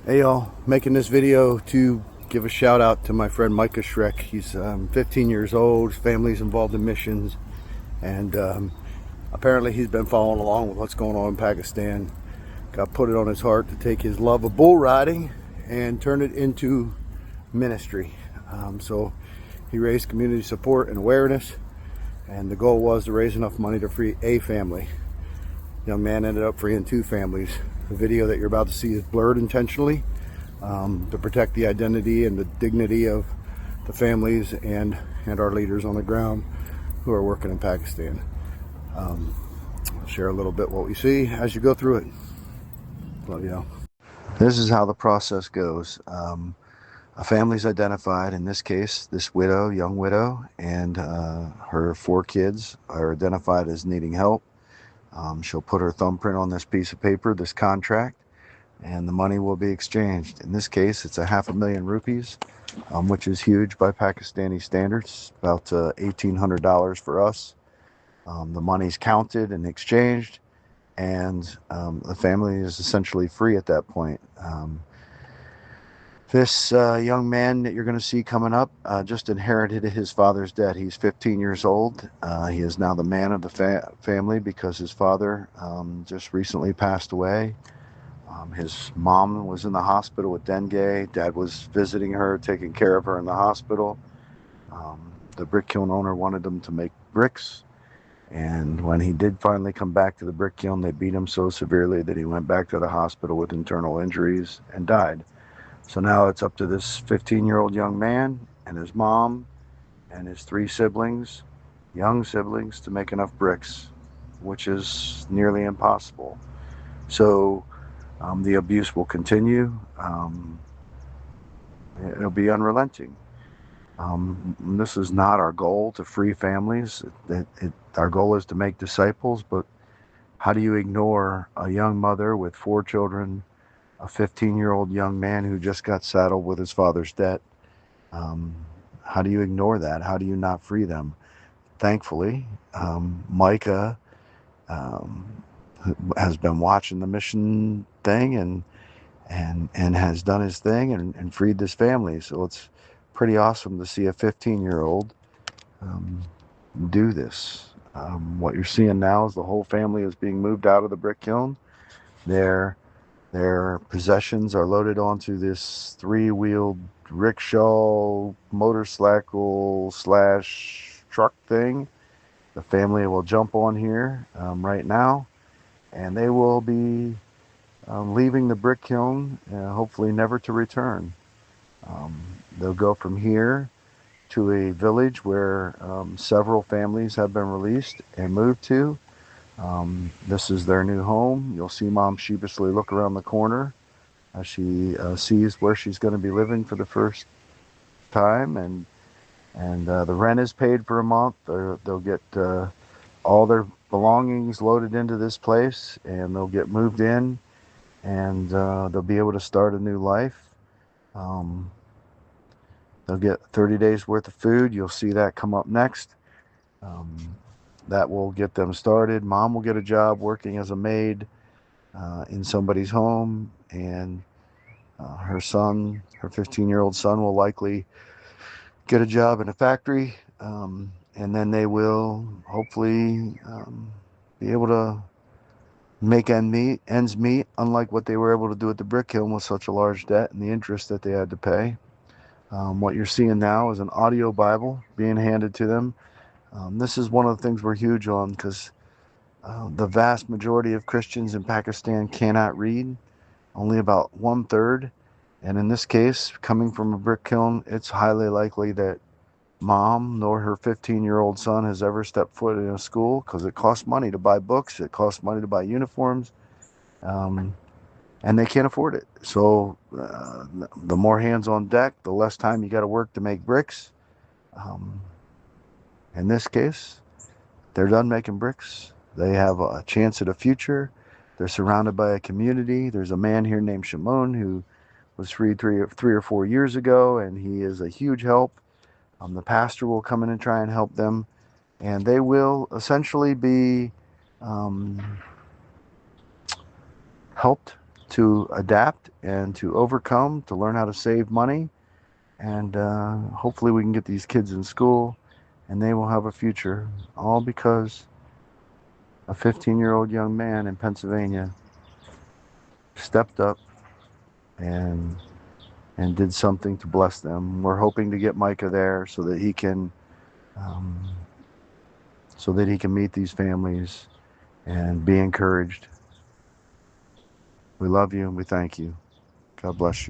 Hey y'all, making this video to give a shout out to my friend Micah. He's 15 years old, his family's involved in missions, and apparently he's been following along with what's going on in Pakistan. God put it on his heart to take his love of bull riding and turn it into ministry. So he raised community support and awareness, and the goal was to raise enough money to free a family. Young man ended up freeing two families. The video that you're about to see is blurred intentionally to protect the identity and the dignity of the families and our leaders on the ground who are working in Pakistan. I'll share a little bit what we see as you go through it. Love y'all. This is how the process goes. A family's identified. In this case, this widow, young widow, and her four kids are identified as needing help. She'll put her thumbprint on this piece of paper, this contract, and the money will be exchanged. In this case, it's 500,000 rupees, which is huge by Pakistani standards, about $1,800 for us. The money's counted and exchanged, and the family is essentially free at that point. This young man that you're going to see coming up just inherited his father's debt. He's 15 years old. He is now the man of the family because his father just recently passed away. His mom was in the hospital with dengue. Dad was visiting her, taking care of her in the hospital. The brick kiln owner wanted him to make bricks. And when he did finally come back to the brick kiln, they beat him so severely that he went back to the hospital with internal injuries and died. So now it's up to this 15-year-old young man and his mom and his three siblings, young siblings, to make enough bricks, which is nearly impossible. So the abuse will continue. It'll be unrelenting. This is not our goal to free families. Our goal is to make disciples, but how do you ignore a young mother with four children, a 15-year-old young man who just got saddled with his father's debt? How do you ignore that? How do you not free them? Thankfully, Micah has been watching the mission thing and has done his thing and freed this family. So it's pretty awesome to see a 15-year-old do this. What you're seeing now is the whole family is being moved out of the brick kiln. Their possessions are loaded onto this three-wheeled rickshaw, motorcycle / truck thing. The family will jump on here right now, and they will be leaving the brick kiln, hopefully never to return. They'll go from here to a village where several families have been released and moved to. This is their new home. You'll see Mom sheepishly look around the corner as she sees where she's going to be living for the first time, and the rent is paid for a month. They'll get all their belongings loaded into this place, and they'll get moved in, and they'll be able to start a new life. They'll get 30 days worth of food. You'll see that come up next. That will get them started. Mom will get a job working as a maid in somebody's home, and her 15-year-old son, will likely get a job in a factory, and then they will hopefully be able to make ends meet, unlike what they were able to do at the brick kiln with such a large debt and the interest that they had to pay. What you're seeing now is an audio Bible being handed to them. This is one of the things we're huge on because the vast majority of Christians in Pakistan cannot read, only about 1/3. And in this case, coming from a brick kiln, it's highly likely that Mom nor her 15-year-old son has ever stepped foot in a school because it costs money to buy books, it costs money to buy uniforms, and they can't afford it. So the more hands on deck, the less time you got to work to make bricks. In this case, they're done making bricks. They have a chance at a future. They're surrounded by a community. There's a man here named Shimon who was freed three or 4 years ago, and he is a huge help. The pastor will come in and try and help them, and they will essentially be helped to adapt and to overcome, to learn how to save money. And hopefully we can get these kids in school and they will have a future, all because a 15-year-old young man in Pennsylvania stepped up and did something to bless them. We're hoping to get Micah there so that he can um, meet these families and be encouraged. We love you and we thank you. God bless you.